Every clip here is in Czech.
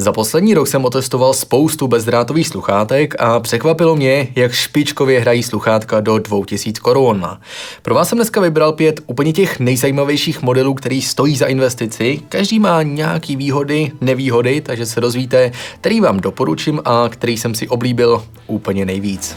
Za poslední rok jsem otestoval spoustu bezdrátových sluchátek a překvapilo mě, jak špičkově hrají sluchátka do 2000 korun. Pro vás jsem dneska vybral 5 úplně těch nejzajímavějších modelů, který stojí za investici. Každý má nějaký výhody, nevýhody, takže se dozvíte, který vám doporučím a který jsem si oblíbil úplně nejvíc.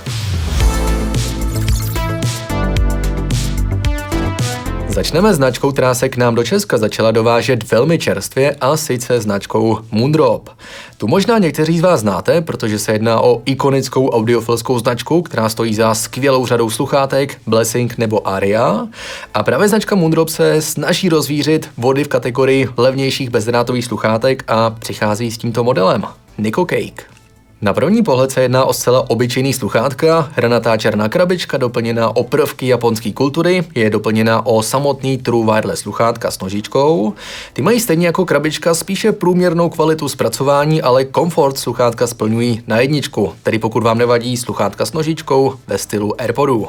Začneme značkou, která se k nám do Česka začala dovážet velmi čerstvě, a sice značkou Moondrop. Tu možná někteří z vás znáte, protože se jedná o ikonickou audiofilskou značku, která stojí za skvělou řadou sluchátek Blessing nebo Aria. A právě značka Moondrop se snaží rozvířit vody v kategorii levnějších bezdrátových sluchátek a přichází s tímto modelem Nico Cake. Na první pohled se jedná o zcela obyčejný sluchátka, hranatá černá krabička doplněná o prvky japonské kultury, je doplněná o samotný true wireless sluchátka s nožičkou. Ty mají stejně jako krabička spíše průměrnou kvalitu zpracování, ale komfort sluchátka splňují na jedničku, tedy pokud vám nevadí sluchátka s nožičkou ve stylu AirPodů.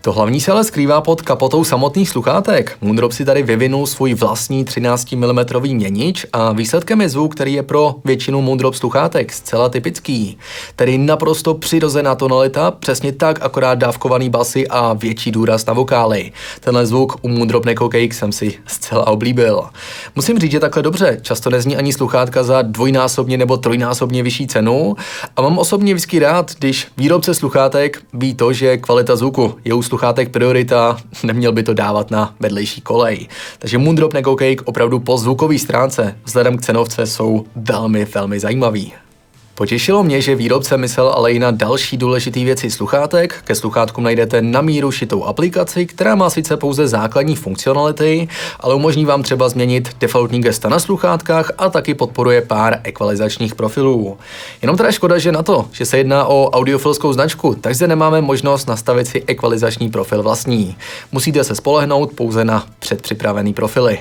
To hlavní se ale skrývá pod kapotou samotných sluchátek. Moondrop si tady vyvinul svůj vlastní 13 mm měnič a výsledkem je zvuk, který je pro většinu Moondrop sluchátek zcela typický. Tedy naprosto přirozená tonalita, přesně tak akorát dávkovaný basy a větší důraz na vokály. Tenhle zvuk u Moondrop Nico Cake jsem si zcela oblíbil. Musím říct, že takhle dobře, často nezní ani sluchátka za dvojnásobně nebo trojnásobně vyšší cenu a mám osobně vždycky rád, když výrobce sluchátek ví to, že kvalita zvuku je u sluchátek priorita, neměl by to dávat na vedlejší kolej. Takže Moondrop Nico Cake opravdu po zvukové stránce vzhledem k cenovce jsou velmi, velmi zajímavý. Potěšilo mě, že výrobce myslel ale i na další důležité věci sluchátek. Ke sluchátkům najdete na míru šitou aplikaci, která má sice pouze základní funkcionality, ale umožní vám třeba změnit defaultní gesta na sluchátkách a taky podporuje pár ekvalizačních profilů. Jenom teda škoda, že na to, že se jedná o audiofilskou značku, tak zde nemáme možnost nastavit si ekvalizační profil vlastní. Musíte se spolehnout pouze na předpřipravený profily.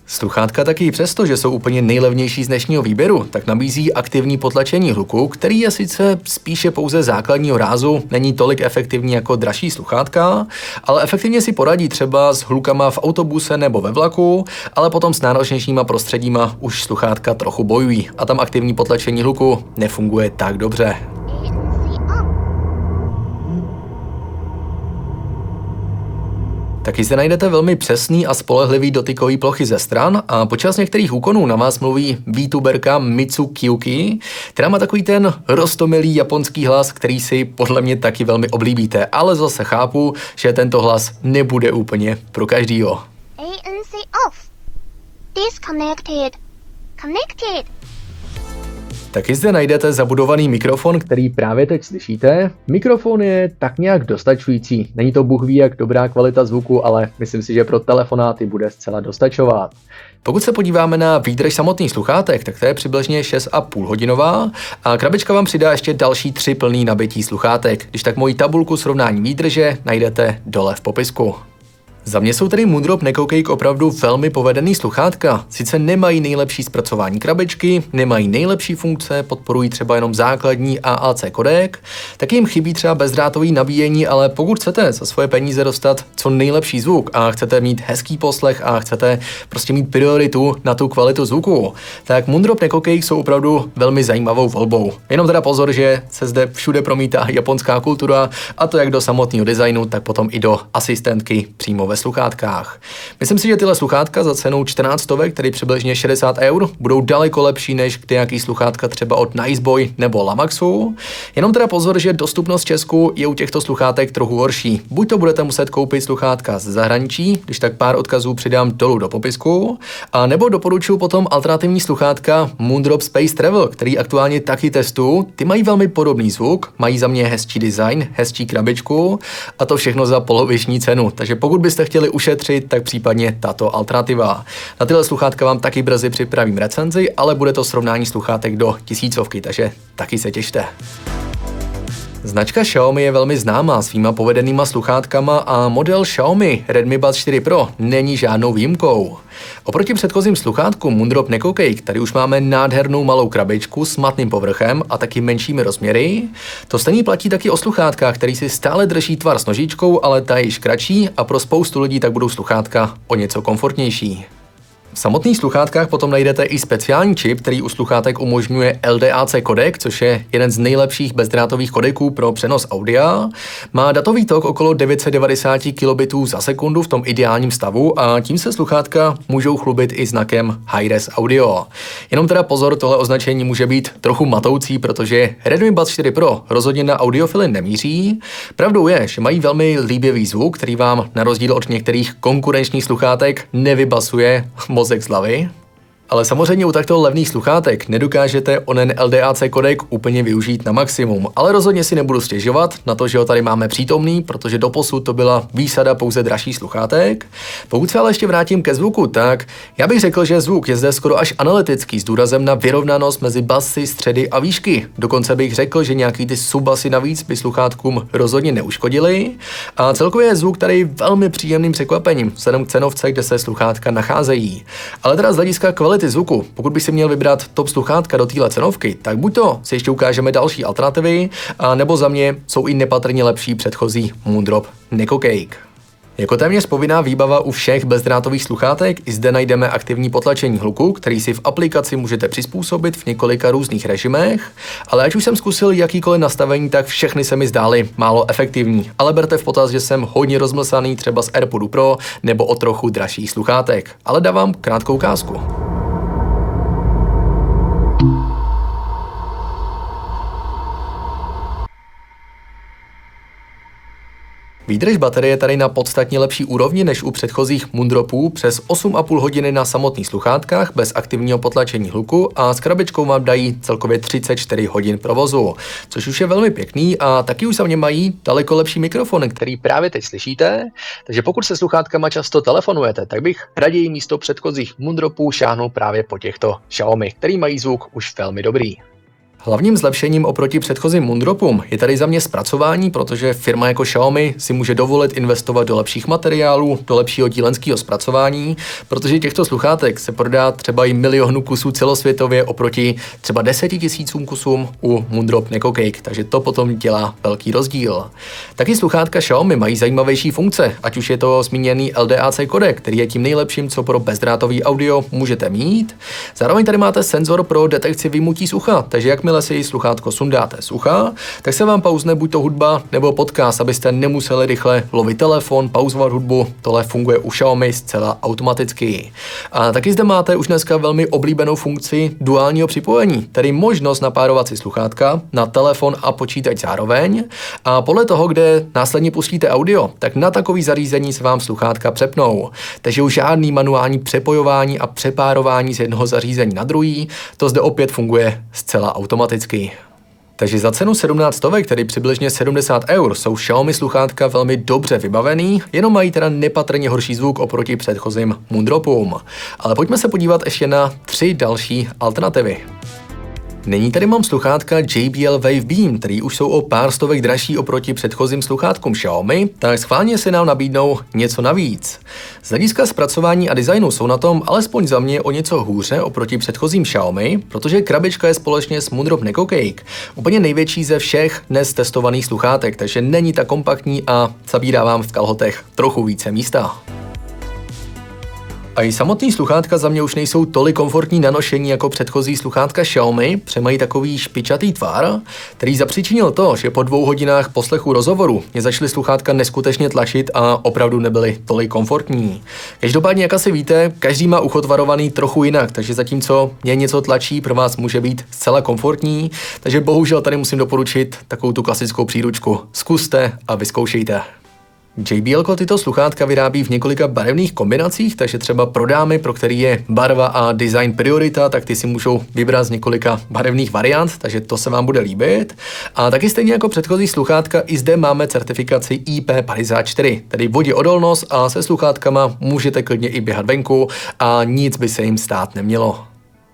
Sluchátka taky přesto, že jsou úplně nejlevnější z dnešního výběru, tak nabízí aktivní potlačení hluku, který je sice spíše pouze základního rázu, není tolik efektivní jako dražší sluchátka, ale efektivně si poradí třeba s hlukama v autobuse nebo ve vlaku, ale potom s náročnějšíma prostředíma už sluchátka trochu bojují a tam aktivní potlačení hluku nefunguje tak dobře. Taky zde najdete velmi přesný a spolehlivý dotykový plochy ze stran a počas některých úkonů na vás mluví VTuberka Mitsu Kyuki, která má takový ten roztomilý japonský hlas, který si podle mě taky velmi oblíbíte, ale zase chápu, že tento hlas nebude úplně pro každýho. ANC off. Disconnected. Connected. Taky zde najdete zabudovaný mikrofon, který právě teď slyšíte. Mikrofon je tak nějak dostačující. Není to bůh ví jak dobrá kvalita zvuku, ale myslím si, že pro telefonáty bude zcela dostačovat. Pokud se podíváme na výdrž samotných sluchátek, tak to je přibližně 6,5 hodinová a krabička vám přidá ještě další 3 plný nabití sluchátek. Když tak moji tabulku srovnání výdrže najdete dole v popisku. Za mě jsou tedy Moondrop Nico Cake opravdu velmi povedený sluchátka. Sice nemají nejlepší zpracování krabičky, nemají nejlepší funkce, podporují třeba jenom základní AAC kodek, taky jim chybí třeba bezdrátový nabíjení, ale pokud chcete za svoje peníze dostat co nejlepší zvuk a chcete mít hezký poslech a chcete prostě mít prioritu na tu kvalitu zvuku, tak Moondrop Nico Cake jsou opravdu velmi zajímavou volbou. Jenom teda pozor, že se zde všude promítá japonská kultura a to jak do samotného designu, tak potom i do asistentky přímo ve sluchátkách. Myslím si, že tyhle sluchátka za cenou 14 stovek, tedy přibližně 60 eur, budou daleko lepší než nějaký sluchátka třeba od Niceboy nebo Lamaxu. Jenom teda pozor, že dostupnost v Česku je u těchto sluchátek trochu horší. Buď to budete muset koupit sluchátka z zahraničí, když tak pár odkazů přidám dolů do popisku, a nebo doporučuji potom alternativní sluchátka Moondrop Space Travel, který aktuálně taky testuju. Ty mají velmi podobný zvuk, mají za mě hezčí design, hezčí krabičku a to všechno za poloviční cenu. Takže pokud byste chtěli ušetřit, tak případně tato alternativa. Na tyhle sluchátka vám taky brzy připravím recenzi, ale bude to srovnání sluchátek do 1000, takže taky se těšte. Značka Xiaomi je velmi známá svýma povedenýma sluchátkama a model Xiaomi Redmi Buds 4 Pro není žádnou výjimkou. Oproti předchozím sluchátkům Moondrop Nico Cake tady už máme nádhernou malou krabičku s matným povrchem a taky menšími rozměry. To stejný platí taky o sluchátkách, který si stále drží tvar s nožičkou, ale ta je již kratší a pro spoustu lidí tak budou sluchátka o něco komfortnější. V samotných sluchátkách potom najdete i speciální čip, který u sluchátek umožňuje LDAC kodek, což je jeden z nejlepších bezdrátových kodeků pro přenos audia. Má datový tok okolo 990 kilobitů za sekundu v tom ideálním stavu a tím se sluchátka můžou chlubit i znakem Hi-Res Audio. Jenom teda pozor, tohle označení může být trochu matoucí, protože Redmi Buds 4 Pro rozhodně na audiofily nemíří. Pravdou je, že mají velmi líbivý zvuk, který vám na rozdíl od některých konkurenčních sluchátek nevybasuje mozek z hlavy. Ale samozřejmě u takto levných sluchátek nedokážete onen LDAC kodek úplně využít na maximum, ale rozhodně si nebudu stěžovat na to, že ho tady máme přítomný, protože doposud to byla výsada pouze dražších sluchátek. Pokud se ale ještě vrátím ke zvuku, tak já bych řekl, že zvuk je zde skoro až analytický s důrazem na vyrovnanost mezi basy, středy a výšky. Dokonce bych řekl, že nějaký ty subbasy navíc by sluchátkům rozhodně neuškodily. A celkově je zvuk tady velmi příjemným překvapením vzhledem k cenovce, kde se sluchátka nacházejí. Ale teda z hlediska kvality zvuku, pokud bych si měl vybrat top sluchátka do téhle cenovky, tak buď to si ještě ukážeme další alternativy, a nebo za mě jsou i nepatrně lepší předchozí Moondrop Neko Cake. Jako téměř povinná výbava u všech bezdrátových sluchátek i zde najdeme aktivní potlačení hluku, který si v aplikaci můžete přizpůsobit v několika různých režimech, ale ať už jsem zkusil jakýkoliv nastavení, tak všechny se mi zdály málo efektivní, ale berte v potaz, že jsem hodně rozmlsaný třeba z AirPodu Pro nebo o trochu dražších sluchátek, ale dávám krátkou ukázku. Výdrž baterie je tady na podstatně lepší úrovni než u předchozích Moondropů, přes 8,5 hodiny na samotných sluchátkách bez aktivního potlačení hluku a s krabičkou vám dají celkově 34 hodin provozu, což už je velmi pěkný a taky už se v něm mají daleko lepší mikrofony, který právě teď slyšíte, takže pokud se sluchátkama často telefonujete, tak bych raději místo předchozích Moondropů šáhnul právě po těchto Xiaomi, který mají zvuk už velmi dobrý. Hlavním zlepšením oproti předchozím Moondropům je tady za mě zpracování, protože firma jako Xiaomi si může dovolit investovat do lepších materiálů, do lepšího dílenského zpracování, protože těchto sluchátek se prodá třeba i milionu kusů celosvětově oproti třeba 10 000 kusům u Moondrop Neko Cake, takže to potom dělá velký rozdíl. Taky sluchátka Xiaomi mají zajímavější funkce, ať už je to zmíněný LDAC kodek, který je tím nejlepším, co pro bezdrátový audio můžete mít. Zároveň tady máte senzor pro detekci vyjmutí z ucha, takže jakmile si sluchátko sundáte z ucha, tak se vám pauzne buď to hudba nebo podcast, abyste nemuseli rychle lovit telefon, pauzovat hudbu. Tohle funguje u Xiaomi zcela automaticky. A taky zde máte už dneska velmi oblíbenou funkci duálního připojení, tedy možnost napárovat si sluchátka na telefon a počítač zároveň. A podle toho, kde následně pustíte audio, tak na takový zařízení se vám sluchátka přepnou. Takže už žádný manuální přepojování a přepárování z jednoho zařízení na druhý, to zde opět funguje zcela automaticky. Takže za cenu 17 stovek, tedy přibližně 70 eur, jsou Xiaomi sluchátka velmi dobře vybavený, jenom mají teda nepatrně horší zvuk oproti předchozím Moondropům. Ale pojďme se podívat ještě na 3 další alternativy. Nyní tady mám sluchátka JBL Wave Beam, který už jsou o pár stovek dražší oproti předchozím sluchátkům Xiaomi, tak schválně si nám nabídnou něco navíc. Z hlediska zpracování a designu jsou na tom alespoň za mě o něco hůře oproti předchozím Xiaomi, protože krabička je společně s Moondrop Neko Cake úplně největší ze všech dnes testovaných sluchátek, takže není tak kompaktní a zabírá vám v kalhotech trochu více místa. A i samotný sluchátka za mě už nejsou tolik komfortní na nošení jako předchozí sluchátka Xiaomi, mají takový špičatý tvar, který zapříčinil to, že po 2 hodinách poslechu rozhovoru mě začaly sluchátka neskutečně tlačit a opravdu nebyly tolik komfortní. Každopádně, jak asi víte, každý má ucho tvarovaný trochu jinak, takže zatímco mě něco tlačí, pro vás může být zcela komfortní, takže bohužel tady musím doporučit takovou tu klasickou příručku. Zkuste a vyzkoušejte. JBL tyto sluchátka vyrábí v několika barevných kombinacích, takže třeba pro dámy, pro který je barva a design priorita, tak ty si můžou vybrat z několika barevných variant, takže to se vám bude líbit. A taky stejně jako předchozí sluchátka, i zde máme certifikaci IP54, tedy voděodolnost a se sluchátkama můžete klidně i běhat venku a nic by se jim stát nemělo.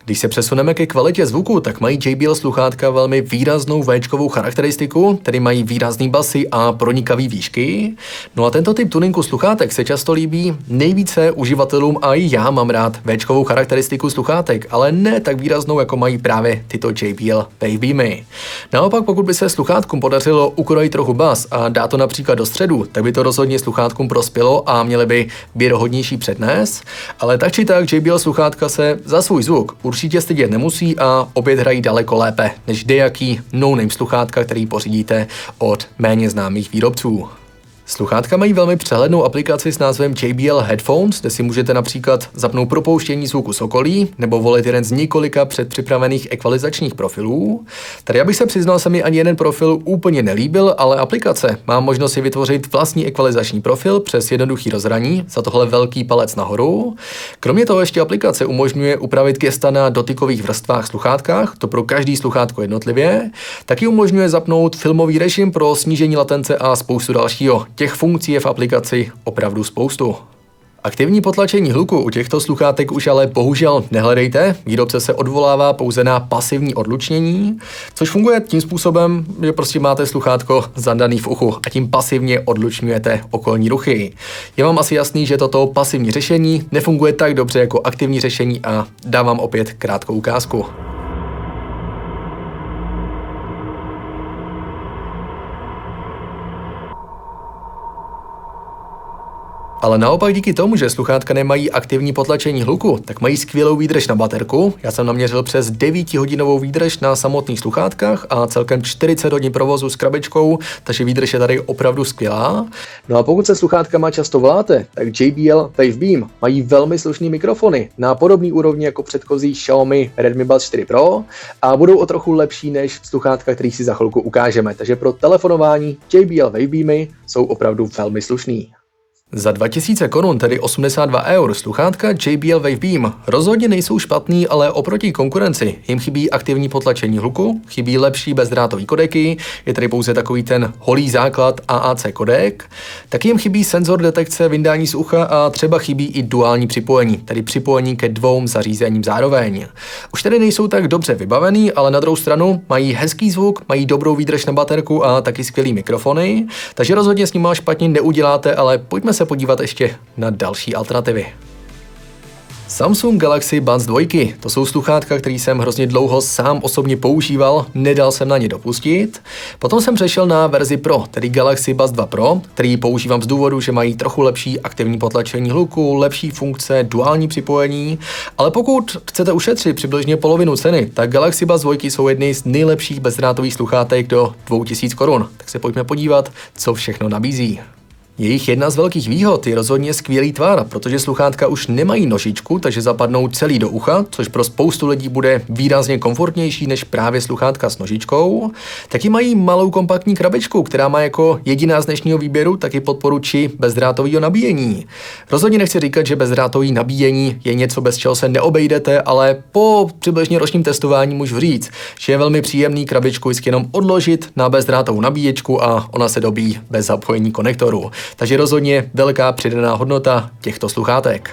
Když se přesuneme ke kvalitě zvuku, tak mají JBL sluchátka velmi výraznou Včkovou charakteristiku, tedy mají výrazný basy a pronikavý výšky. No a tento typ tuninku sluchátek se často líbí nejvíce uživatelům a i já mám rád Včkovou charakteristiku sluchátek, ale ne tak výraznou, jako mají právě tyto JBL Wavebeamy. Naopak, pokud by se sluchátkům podařilo ukrojit trochu bas a dát to například do středu, tak by to rozhodně sluchátkům prospělo a měly by věrohodnější přednes, ale tak či tak JBL sluchátka se za svůj zvuk určitě stydět nemusí a opět hrají daleko lépe než dejaký no-name sluchátka, který pořídíte od méně známých výrobců. Sluchátka mají velmi přehlednou aplikaci s názvem JBL Headphones, kde si můžete například zapnout propouštění zvuku z okolí nebo volit jeden z několika předpřipravených ekvalizačních profilů. Tady, abych se přiznal, se mi ani jeden profil úplně nelíbil, ale aplikace má možnost si vytvořit vlastní ekvalizační profil přes jednoduchý rozhraní, za tohle velký palec nahoru. Kromě toho ještě aplikace umožňuje upravit gesta na dotykových vrstvách sluchátkách, to pro každý sluchátko jednotlivě. Taky umožňuje zapnout filmový režim pro snížení latence a spoustu dalšího. Těch funkcí je v aplikaci opravdu spoustu. Aktivní potlačení hluku u těchto sluchátek už ale bohužel nehledejte, výrobce se odvolává pouze na pasivní odlučnění, což funguje tím způsobem, že prostě máte sluchátko zandaný v uchu a tím pasivně odlučňujete okolní ruchy. Je vám asi jasný, že toto pasivní řešení nefunguje tak dobře jako aktivní řešení a dávám opět krátkou ukázku. Ale naopak díky tomu, že sluchátka nemají aktivní potlačení hluku, tak mají skvělou výdrž na baterku. Já jsem naměřil přes 9hodinovou výdrž na samotných sluchátkách a celkem 40 hodin provozu s krabičkou, takže výdrž je tady opravdu skvělá. No a pokud se sluchátkama často voláte, tak JBL Wavebeam mají velmi slušný mikrofony na podobný úrovni jako předchozí Xiaomi Redmi Buds 4 Pro a budou o trochu lepší než sluchátka, který si za chvilku ukážeme. Takže pro telefonování JBL Wavebeamy jsou opravdu velmi slušný. Za 2000 korun, tedy 82 eur, sluchátka JBL Wavebeam rozhodně nejsou špatný, ale oproti konkurenci jim chybí aktivní potlačení hluku, chybí lepší bezdrátový kodeky, je tady pouze takový ten holý základ AAC kodek, taky jim chybí senzor detekce vyndání z ucha a třeba chybí i duální připojení, tedy připojení ke dvou zařízením zároveň. Už tady nejsou tak dobře vybavený, ale na druhou stranu mají hezký zvuk, mají dobrou výdrž na baterku a taky skvělý mikrofony, takže rozhodně s nimi špatně neuděláte, ale pojďme se podívat ještě na další alternativy. Samsung Galaxy Buds 2. To jsou sluchátka, který jsem hrozně dlouho sám osobně používal, nedal jsem na ně dopustit. Potom jsem přešel na verzi Pro, tedy Galaxy Buds 2 Pro, který používám z důvodu, že mají trochu lepší aktivní potlačení hluku, lepší funkce, duální připojení, ale pokud chcete ušetřit přibližně polovinu ceny, tak Galaxy Buds 2 jsou jedny z nejlepších bezdrátových sluchátek do 2000 korun. Tak se pojďme podívat, co všechno nabízí. Jejich jedna z velkých výhod je rozhodně skvělý tvar, protože sluchátka už nemají nožičku, takže zapadnou celý do ucha, což pro spoustu lidí bude výrazně komfortnější než právě sluchátka s nožičkou. Taky mají malou kompaktní krabičku, která má jako jediná z dnešního výběru taky podporu či bezdrátového nabíjení. Rozhodně nechci říkat, že bezdrátový nabíjení je něco, bez čeho se neobejdete, ale po přibližně ročním testování můžu říct, že je velmi příjemný krabičku vždycky jenom odložit na bezdrátovou nabíječku a ona se dobíjí bez zapojení konektoru. Takže rozhodně velká přidaná hodnota těchto sluchátek.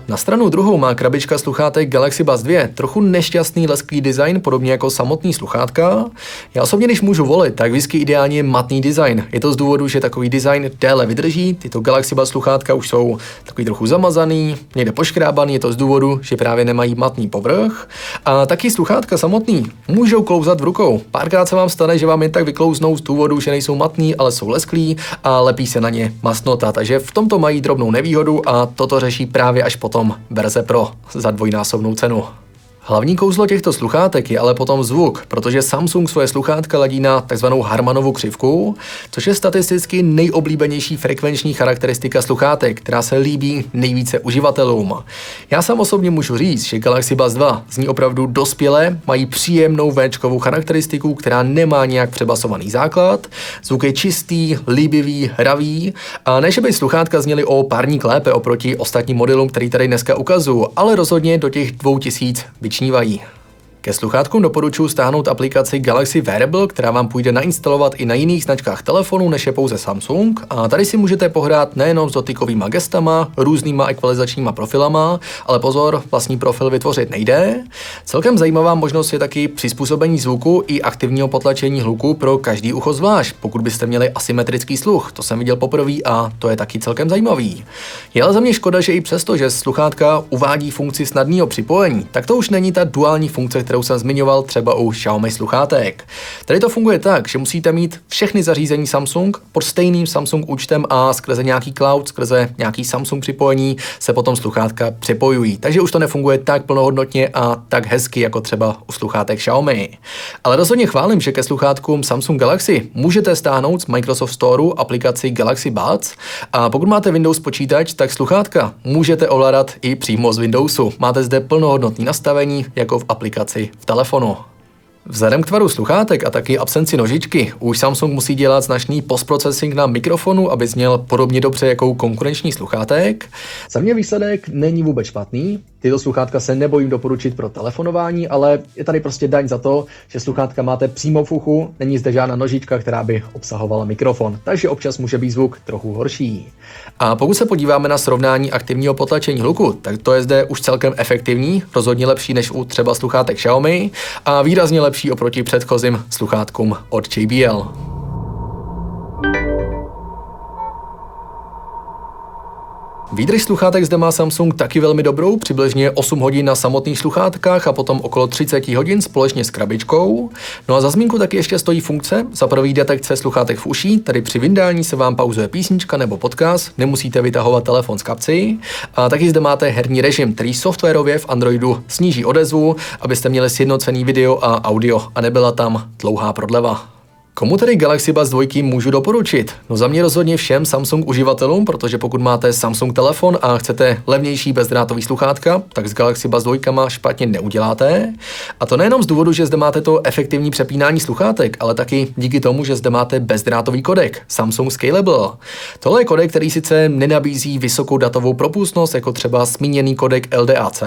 Na stranu druhou má krabička sluchátek Galaxy Buds 2 trochu nešťastný lesklý design, podobně jako samotný sluchátka. Já osobně, když můžu volit, tak vždycky ideálně matný design. Je to z důvodu, že takový design déle vydrží, tyto Galaxy Buds sluchátka už jsou takový trochu zamazaný, někde poškrábaný, je to z důvodu, že právě nemají matný povrch. A taky sluchátka samotný můžou klouzat v rukou. Párkrát se vám stane, že vám jen tak vyklouznou z důvodu, že nejsou matný, ale jsou lesklí a lepí se na ně masnota, takže v tomto mají drobnou nevýhodu a toto řeší právě až potom verze Pro za dvojnásobnou cenu. Hlavní kouzlo těchto sluchátek je ale potom zvuk, protože Samsung svoje sluchátka ladí na takzvanou Harmanovu křivku, což je statisticky nejoblíbenější frekvenční charakteristika sluchátek, která se líbí nejvíce uživatelům. Já sám osobně můžu říct, že Galaxy Buds 2 zní opravdu dospěle, mají příjemnou Včkovou charakteristiku, která nemá nějak přebasovaný základ, zvuk je čistý, líbivý, hravý a ne, že by sluchátka zněly o párník lépe oproti ostatním modelům, který tady dneska ukazuju, ale rozhodně do těch 2000 vyčnívají. Ke sluchátkům doporučuji stáhnout aplikaci Galaxy Wearable, která vám půjde nainstalovat i na jiných značkách telefonů, než je pouze Samsung. A tady si můžete pohrát nejenom s dotykovýma gestama, různýma ekvalizačníma profilama, ale pozor, vlastní profil vytvořit nejde. Celkem zajímavá možnost je taky přizpůsobení zvuku i aktivního potlačení hluku pro každý ucho zvlášť, pokud byste měli asymetrický sluch. To jsem viděl poprvé a to je taky celkem zajímavý. Je ale za mě škoda, že i přesto, že sluchátka uvádí funkci snadného připojení, tak to už není ta duální funkce, kterou jsem zmiňoval třeba u Xiaomi sluchátek. Tady to funguje tak, že musíte mít všechny zařízení Samsung pod stejným Samsung účtem a skrze nějaký cloud, skrze nějaký Samsung připojení se potom sluchátka připojují. Takže už to nefunguje tak plnohodnotně a tak hezky jako třeba u sluchátek Xiaomi. Ale rozhodně chválím, že ke sluchátkům Samsung Galaxy můžete stáhnout z Microsoft Storeu aplikaci Galaxy Buds a pokud máte Windows počítač, tak sluchátka můžete ovládat i přímo z Windowsu. Máte zde plnohodnotné nastavení jako v aplikaci v telefonu. Vzhledem k tvaru sluchátek a taky absenci nožičky už Samsung musí dělat značný postprocessing na mikrofonu, aby zněl podobně dobře jako u konkurenční sluchátek. Za mě výsledek není vůbec špatný. Tyto sluchátka se nebojím doporučit pro telefonování, ale je tady prostě daň za to, že sluchátka máte přímo v uchu, není zde žádná nožička, která by obsahovala mikrofon, takže občas může být zvuk trochu horší. A pokud se podíváme na srovnání aktivního potlačení hluku, tak to je zde už celkem efektivní, rozhodně lepší než u třeba sluchátek Xiaomi a výrazně lepší oproti předchozím sluchátkům od JBL. Výdrž sluchátek zde má Samsung taky velmi dobrou, přibližně 8 hodin na samotných sluchátkách a potom okolo 30 hodin společně s krabičkou. No a za zmínku taky ještě stojí funkce, za prvý detekce sluchátek v uší, tady při vyndání se vám pauzuje písnička nebo podcast, nemusíte vytahovat telefon z kapsy. A taky zde máte herní režim, který softwarově v Androidu sníží odezvu, abyste měli sjednocený video a audio a nebyla tam dlouhá prodleva. Komu tedy Galaxy Buds 2 můžu doporučit? No za mě rozhodně všem Samsung uživatelům, protože pokud máte Samsung telefon a chcete levnější bezdrátový sluchátka, tak s Galaxy Buds 2 špatně neuděláte. A to nejenom z důvodu, že zde máte to efektivní přepínání sluchátek, ale taky díky tomu, že zde máte bezdrátový kodek Samsung Scalable. Tohle je kodek, který sice nenabízí vysokou datovou propustnost, jako třeba zmíněný kodek LDAC,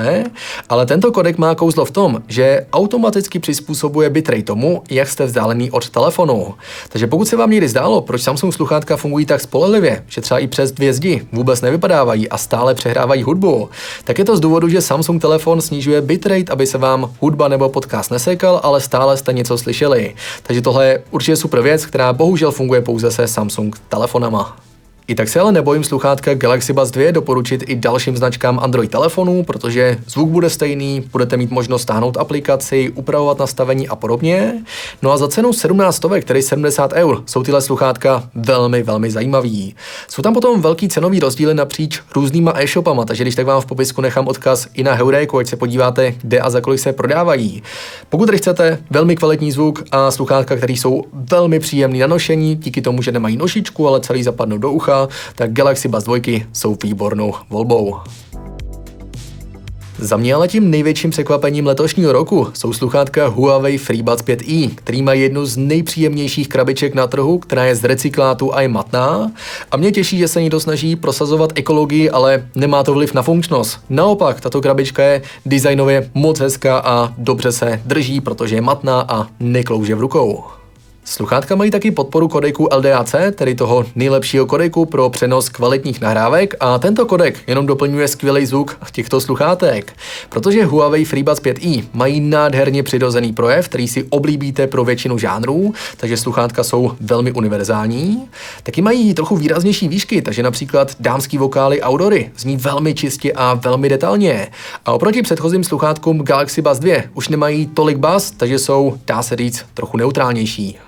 ale tento kodek má kouzlo v tom, že automaticky přizpůsobuje bitrate tomu, jak jste vzdálený od telefonu. Takže pokud se vám někdy zdálo, proč Samsung sluchátka fungují tak spolehlivě, že třeba i přes 2 zdi vůbec nevypadávají a stále přehrávají hudbu, tak je to z důvodu, že Samsung telefon snižuje bitrate, aby se vám hudba nebo podcast nesekal, ale stále jste něco slyšeli. Takže tohle je určitě super věc, která bohužel funguje pouze se Samsung telefonama. I tak se ale nebojím sluchátka Galaxy Buds 2 doporučit i dalším značkám Android telefonů, protože zvuk bude stejný, budete mít možnost stáhnout aplikaci, upravovat nastavení a podobně. No a za cenu 17 stovek, tedy 70 €, jsou tyhle sluchátka velmi, velmi zajímavý. Jsou tam potom velký cenový rozdíly napříč různýma e-shopama, takže když tak vám v popisku nechám odkaz i na Heuréku, ať se podíváte, kde a za kolik se prodávají. Pokud tedy chcete velmi kvalitní zvuk a sluchátka, které jsou velmi příjemný na nošení, díky tomu, že nemají nožičku, ale celý zapadnou do ucha, tak Galaxy Buds 2 jsou výbornou volbou. Za mě ale tím největším překvapením letošního roku jsou sluchátka Huawei FreeBuds 5i, který má jednu z nejpříjemnějších krabiček na trhu, která je z recyklátu a je matná. A mě těší, že se někdo snaží prosazovat ekologii, ale nemá to vliv na funkčnost. Naopak, tato krabička je designově moc hezká a dobře se drží, protože je matná a neklouže v rukou. Sluchátka mají taky podporu kodeku LDAC, tedy toho nejlepšího kodeku pro přenos kvalitních nahrávek a tento kodek jenom doplňuje skvělý zvuk těchto sluchátek. Protože Huawei FreeBuds 5i mají nádherně přirozený projev, který si oblíbíte pro většinu žánrů, takže sluchátka jsou velmi univerzální. Taky mají trochu výraznější výšky, takže například dámský vokály Audory zní velmi čistě a velmi detailně. A oproti předchozím sluchátkům Galaxy Buds 2 už nemají tolik bas, takže jsou, dá se říct, trochu neutrálnější.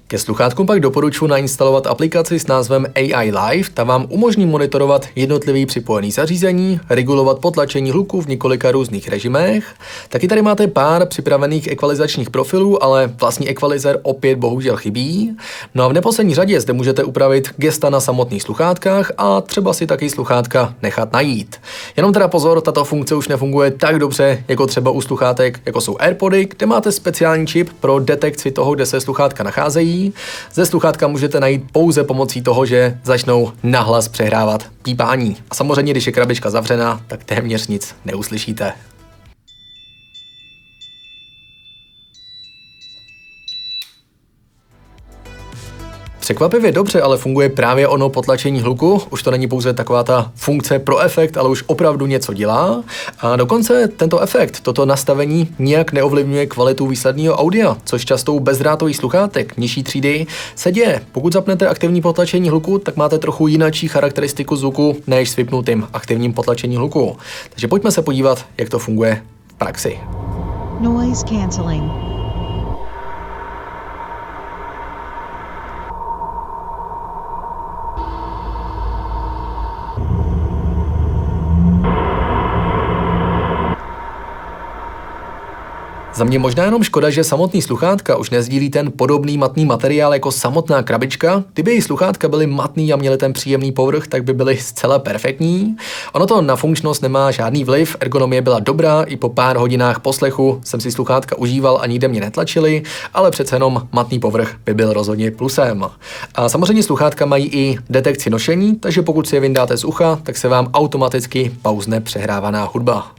Ke sluchátkům pak doporučuji nainstalovat aplikaci s názvem AI Live, ta vám umožní monitorovat jednotlivý připojený zařízení, regulovat potlačení hluku v několika různých režimech. Taky tady máte pár připravených ekvalizačních profilů, ale vlastní ekvalizer opět bohužel chybí. No a v neposlední řadě zde můžete upravit gesta na samotných sluchátkách a třeba si taky sluchátka nechat najít. Jenom teda pozor, tato funkce už nefunguje tak dobře, jako třeba u sluchátek, jako jsou AirPody, kde máte speciální čip pro detekci toho, kde se sluchátka nacházejí. Ze sluchátka můžete najít pouze pomocí toho, že začnou nahlas přehrávat pípání. A samozřejmě, když je krabička zavřená, tak téměř nic neuslyšíte. Překvapivě dobře ale funguje právě ono potlačení hluku, už to není pouze taková ta funkce pro efekt, ale už opravdu něco dělá. A dokonce tento efekt, toto nastavení nijak neovlivňuje kvalitu výsledného audia, což často u bezdrátových sluchátek nižší třídy se děje. Pokud zapnete aktivní potlačení hluku, tak máte trochu jináčí charakteristiku zvuku než s vypnutým aktivním potlačením hluku. Takže pojďme se podívat, jak to funguje v praxi. Noise cancelling. Za mě možná jenom škoda, že samotný sluchátka už nezdílí ten podobný matný materiál jako samotná krabička. Kdyby jejich sluchátka byly matný a měly ten příjemný povrch, tak by byly zcela perfektní. Ono to na funkčnost nemá žádný vliv, ergonomie byla dobrá, i po pár hodinách poslechu jsem si sluchátka užíval a nikde mě netlačili, ale přece jenom matný povrch by byl rozhodně plusem. A samozřejmě sluchátka mají i detekci nošení, takže pokud si je vyndáte z ucha, tak se vám automaticky pauzne přehrávaná hudba.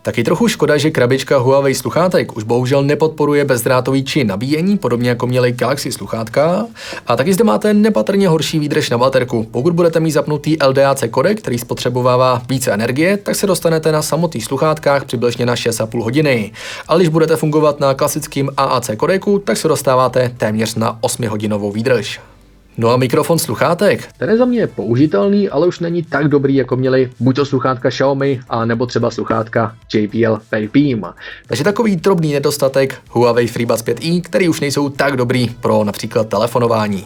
Taky trochu škoda, že krabička Huawei sluchátek už bohužel nepodporuje bezdrátový či nabíjení, podobně jako měly Galaxy sluchátka. A taky zde máte nepatrně horší výdrž na baterku. Pokud budete mít zapnutý LDAC kodek, který spotřebovává více energie, tak se dostanete na samotných sluchátkách přibližně na 6,5 hodiny. Ale když budete fungovat na klasickém AAC kodeku, tak se dostáváte téměř na 8hodinovou výdrž. No a mikrofon sluchátek, ten je za mě použitelný, ale už není tak dobrý, jako měli buď to sluchátka Xiaomi, a nebo třeba sluchátka JBL Vapim. Takže takový drobný nedostatek Huawei FreeBuds 5i, který už nejsou tak dobrý pro například telefonování.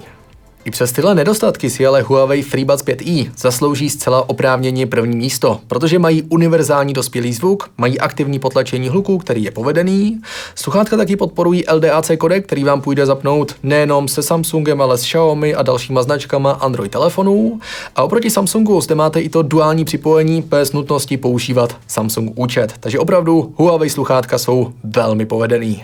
I přes tyhle nedostatky si ale Huawei FreeBuds 5i zaslouží zcela oprávněně první místo, protože mají univerzální dospělý zvuk, mají aktivní potlačení hluku, který je povedený. Sluchátka taky podporují LDAC kodek, který vám půjde zapnout nejenom se Samsungem, ale s Xiaomi a dalšíma značkama Android telefonů. A oproti Samsungu zde máte i to duální připojení bez nutnosti používat Samsung účet. Takže opravdu Huawei sluchátka jsou velmi povedený.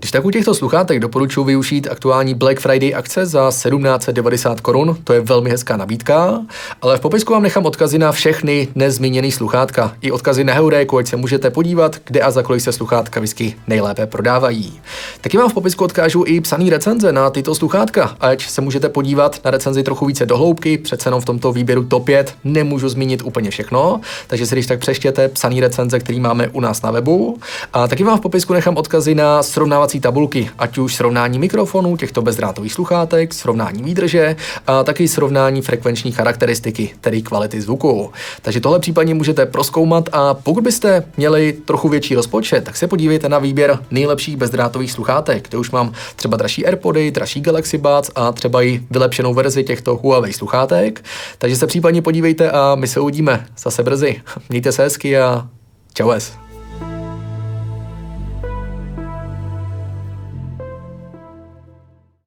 Když tak u těchto sluchátek doporučuji využít aktuální Black Friday akce za 1790 korun, to je velmi hezká nabídka, ale v popisku vám nechám odkazy na všechny nezmíněné sluchátka, i odkazy na Heuréku, ať se můžete podívat, kde a za kolik se sluchátka whisky nejlépe prodávají. Taky vám v popisku odkážu i psaný recenze na tyto sluchátka, ať se můžete podívat na recenzi trochu více dohloubky, přece jenom v tomto výběru top 5 nemůžu zmínit úplně všechno, takže si když tak přečtěte psaný recenze, který máme u nás na webu. A taky vám v popisku nechám odkazy na srovnávací tabulky, ať už srovnání mikrofonů těchto bezdrátových sluchátek, srovnání výdrže a taky srovnání frekvenční charakteristiky, tedy kvality zvuku. Takže tohle případně můžete prozkoumat a pokud byste měli trochu větší rozpočet, tak se podívejte na výběr nejlepších bezdrátových sluchátek, kde už mám třeba dražší AirPody, dražší Galaxy Buds a třeba i vylepšenou verzi těchto Huawei sluchátek. Takže se případně podívejte a my se uvidíme zase brzy. Mějte se hezky a čau.